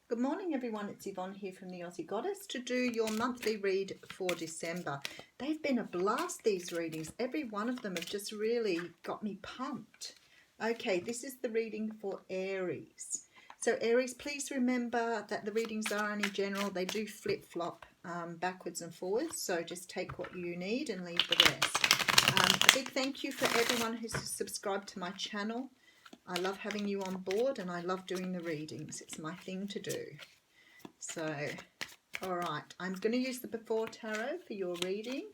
Good morning, everyone. It's Yvonne here from the Aussie Goddess to do your monthly read for December. They've been a blast, these readings. Every one of them have just really got me pumped. Okay, this is the reading for Aries. So Aries, please remember that the readings are only general. They do flip-flop backwards and forwards. So just take what you need and leave the rest. A big thank you for everyone who's subscribed to my channel. I love having you on board and I love doing the readings. It's my thing to do. So, all right, I'm going to use the Before Tarot for your reading.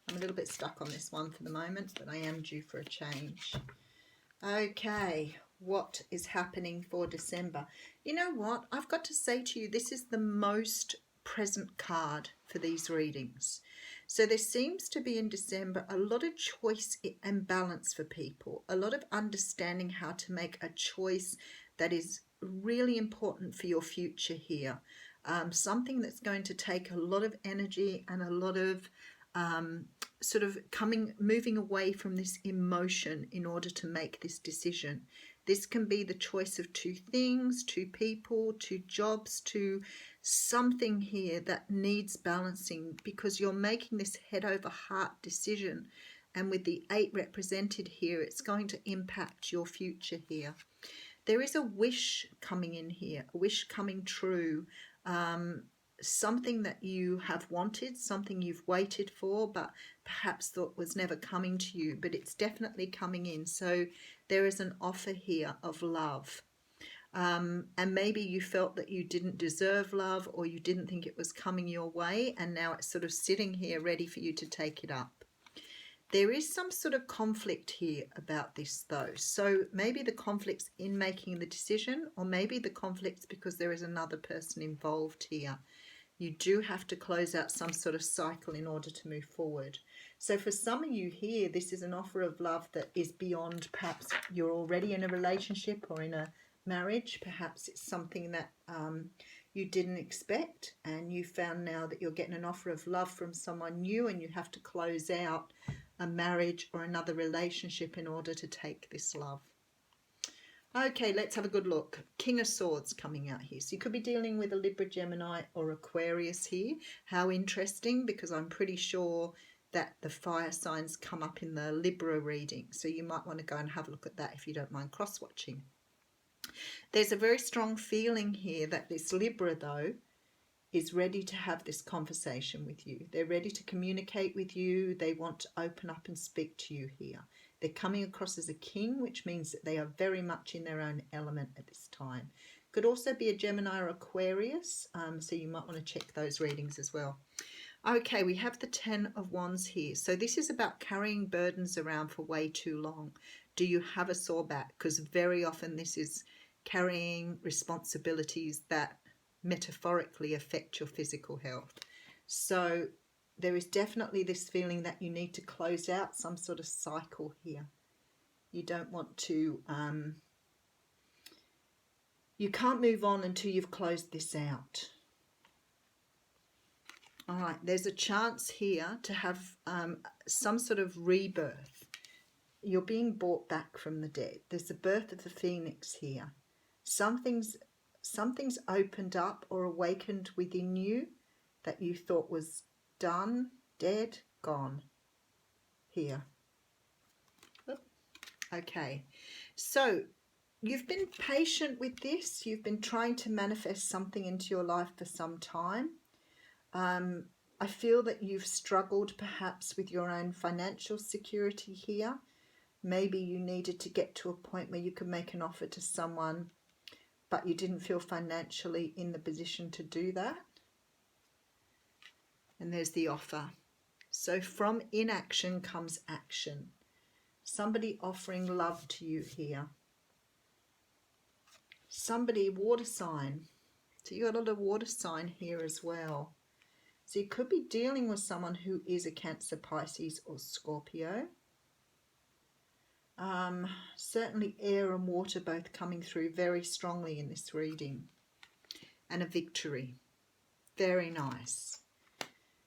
I'm a little bit stuck on this one for the moment, but I am due for a change. Okay, what is happening for December? You know what? I've got to say to you, this is the most present card for these readings. So there seems to be in December a lot of choice and balance for people, a lot of understanding how to make a choice that is really important for your future here. Something that's going to take a lot of energy and a lot of sort of moving away from this emotion in order to make this decision. This can be the choice of two things, two people, two jobs, to something here that needs balancing because you're making this head over heart decision. And with the 8 represented here, it's going to impact your future here. There is a wish coming in here, a wish coming true. Something that you have wanted, something you've waited for, but perhaps thought was never coming to you, but it's definitely coming in. So there is an offer here of love. And maybe you felt that you didn't deserve love or you didn't think it was coming your way, and now it's sort of sitting here ready for you to take it up. There is some sort of conflict here about this though. So maybe the conflict's in making the decision, or maybe the conflict's because there is another person involved here. You do have to close out some sort of cycle in order to move forward. So for some of you here, this is an offer of love that is beyond, perhaps you're already in a relationship or in a marriage. Perhaps it's something that you didn't expect, and you found now that you're getting an offer of love from someone new, and you have to close out a marriage or another relationship in order to take this love. Okay, let's have a good look. King of Swords coming out here. So you could be dealing with a Libra, Gemini or Aquarius here. How interesting, because I'm pretty sure that the fire signs come up in the Libra reading. So you might want to go and have a look at that if you don't mind cross-watching. There's a very strong feeling here that this Libra, though, is ready to have this conversation with you. They're ready to communicate with you. They want to open up and speak to you here. They're coming across as a king, which means that they are very much in their own element at this time. Could also be a Gemini or Aquarius, so you might want to check those readings as well. Okay, we have the 10 of Wands here. So this is about carrying burdens around for way too long. Do you have a sore back? Because very often this is carrying responsibilities that metaphorically affect your physical health. So there is definitely this feeling that you need to close out some sort of cycle here. You don't want to, you can't move on until you've closed this out. All right, there's a chance here to have some sort of rebirth. You're being brought back from the dead. There's the birth of the phoenix here. Something's opened up or awakened within you that you thought was done, dead, gone here. Okay, so you've been patient with this. You've been trying to manifest something into your life for some time. I feel that you've struggled perhaps with your own financial security here. Maybe you needed to get to a point where you could make an offer to someone, but you didn't feel financially in the position to do that. And there's the offer. So from inaction comes action. Somebody offering love to you here. Somebody, water sign. So you got a little water sign here as well. So you could be dealing with someone who is a Cancer, Pisces or Scorpio. Certainly air and water both coming through very strongly in this reading. And a victory. Very nice.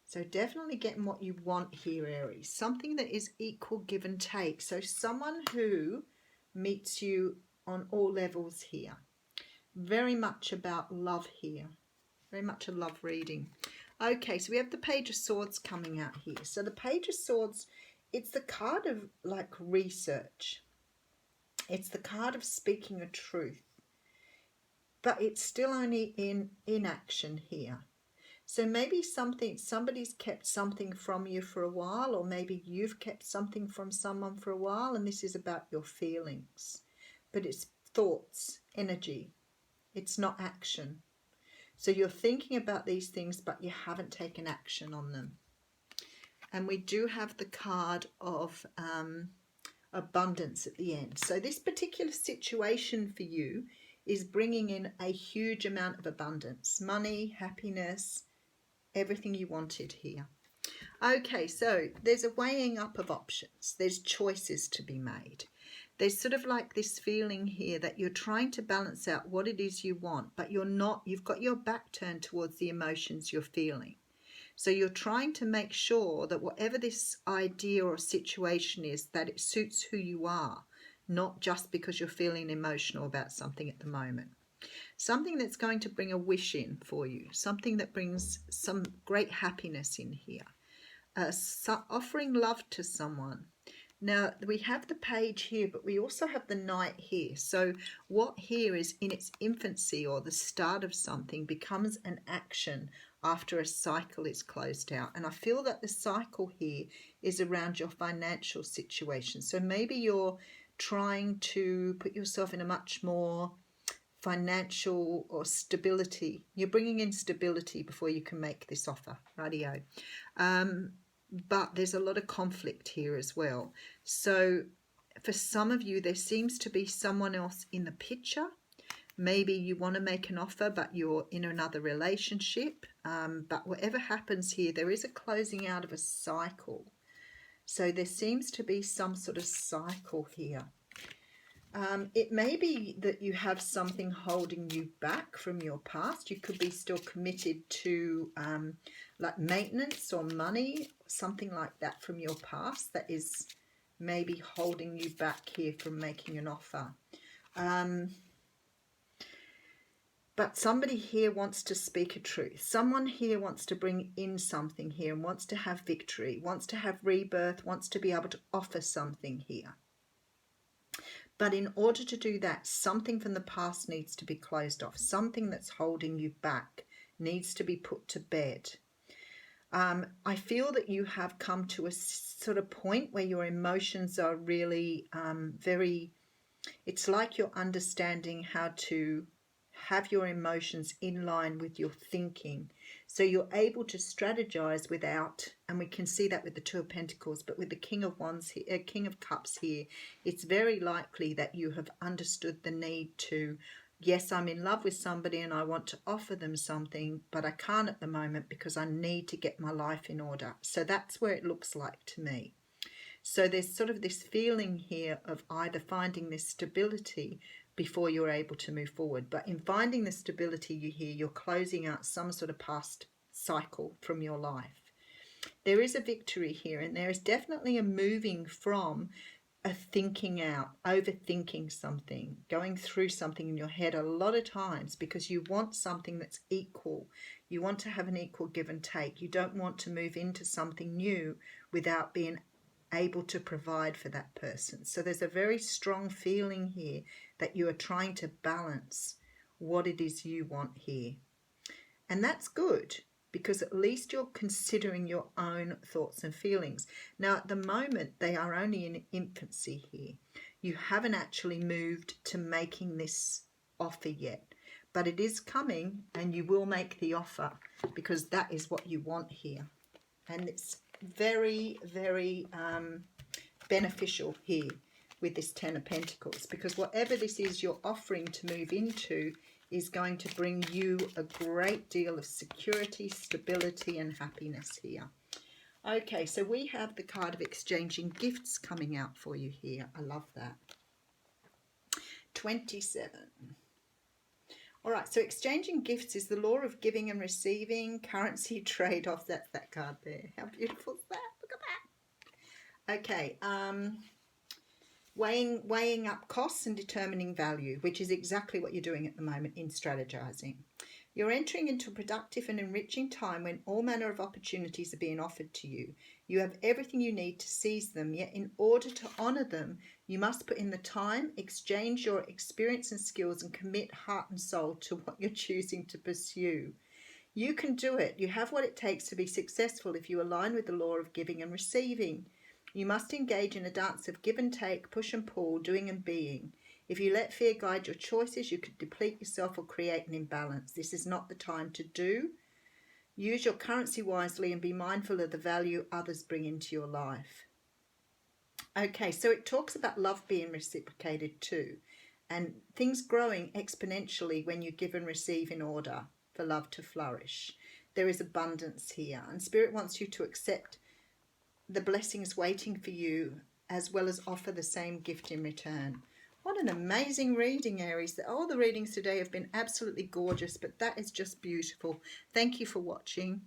So definitely getting what you want here, Aries. Something that is equal give and take. So someone who meets you on all levels here. very much about love here. Very much a love reading. Okay, so we have the Page of Swords coming out here. So the Page of Swords, it's the card of like research. It's the card of speaking a truth. But it's still only in inaction here. So maybe somebody's kept something from you for a while, or maybe you've kept something from someone for a while, and this is about your feelings. But it's thoughts, energy. It's not action. So you're thinking about these things, but you haven't taken action on them. And we do have the card of abundance at the end. So this particular situation for you is bringing in a huge amount of abundance. Money, happiness, everything you wanted here. Okay, so there's a weighing up of options. There's choices to be made. There's sort of like this feeling here that you're trying to balance out what it is you want, but you're not. You've got your back turned towards the emotions you're feeling. So you're trying to make sure that whatever this idea or situation is, that it suits who you are, not just because you're feeling emotional about something at the moment. Something that's going to bring a wish in for you, something that brings some great happiness in here. Offering love to someone. Now, we have the Page here, but we also have the Knight here. So what here is in its infancy, or the start of something, becomes an action after a cycle is closed out. And I feel that the cycle here is around your financial situation. So maybe you're trying to put yourself in a much more financial or stability. You're bringing in stability before you can make this offer. Rightio. But there's a lot of conflict here as well. So for some of you, there seems to be someone else in the picture. Maybe you want to make an offer, but you're in another relationship. But whatever happens here, there is a closing out of a cycle. So there seems to be some sort of cycle here. It may be that you have something holding you back from your past. You could be still committed to like maintenance or money, something like that from your past that is maybe holding you back here from making an offer. But somebody here wants to speak a truth. Someone here wants to bring in something here and wants to have victory, wants to have rebirth, wants to be able to offer something here. But in order to do that, something from the past needs to be closed off. Something that's holding you back needs to be put to bed. I feel that you have come to a sort of point where your emotions are really it's like you're understanding how to have your emotions in line with your thinking. So you're able to strategize without, and we can see that with the Two of Pentacles, but with the King of Wands, King of Cups here, it's very likely that you have understood the need to, yes, I'm in love with somebody and I want to offer them something, but I can't at the moment because I need to get my life in order. So that's where it looks like to me. So there's sort of this feeling here of either finding this stability before you're able to move forward. But in finding the stability, you're closing out some sort of past cycle from your life. There is a victory here, and there is definitely a moving from a thinking out, overthinking something, going through something in your head a lot of times because you want something that's equal. You want to have an equal give and take. You don't want to move into something new without being able to provide for that person. So there's a very strong feeling here that you are trying to balance what it is you want here. And that's good because at least you're considering your own thoughts and feelings. Now, at the moment, they are only in infancy here. You haven't actually moved to making this offer yet, but it is coming and you will make the offer because that is what you want here. And it's very, very beneficial here with this Ten of Pentacles, because whatever this is you're offering to move into is going to bring you a great deal of security, stability and happiness here. Okay, so we have the card of exchanging gifts coming out for you here. I love that. 27. All right, so exchanging gifts is the law of giving and receiving, currency trade-offs. That's that card there. How beautiful is that? Look at that. Okay, weighing up costs and determining value, which is exactly what you're doing at the moment in strategizing. You're entering into a productive and enriching time when all manner of opportunities are being offered to you. You have everything you need to seize them, yet in order to honor them, you must put in the time, exchange your experience and skills, and commit heart and soul to what you're choosing to pursue. You can do it. You have what it takes to be successful if you align with the law of giving and receiving. You must engage in a dance of give and take, push and pull, doing and being. If you let fear guide your choices, you could deplete yourself or create an imbalance. This is not the time to do. Use your currency wisely and be mindful of the value others bring into your life. Okay, so it talks about love being reciprocated too, and things growing exponentially when you give and receive in order for love to flourish. There is abundance here, and Spirit wants you to accept the blessings waiting for you, as well as offer the same gift in return. What an amazing reading, Aries. All the readings today have been absolutely gorgeous, but that is just beautiful. Thank you for watching.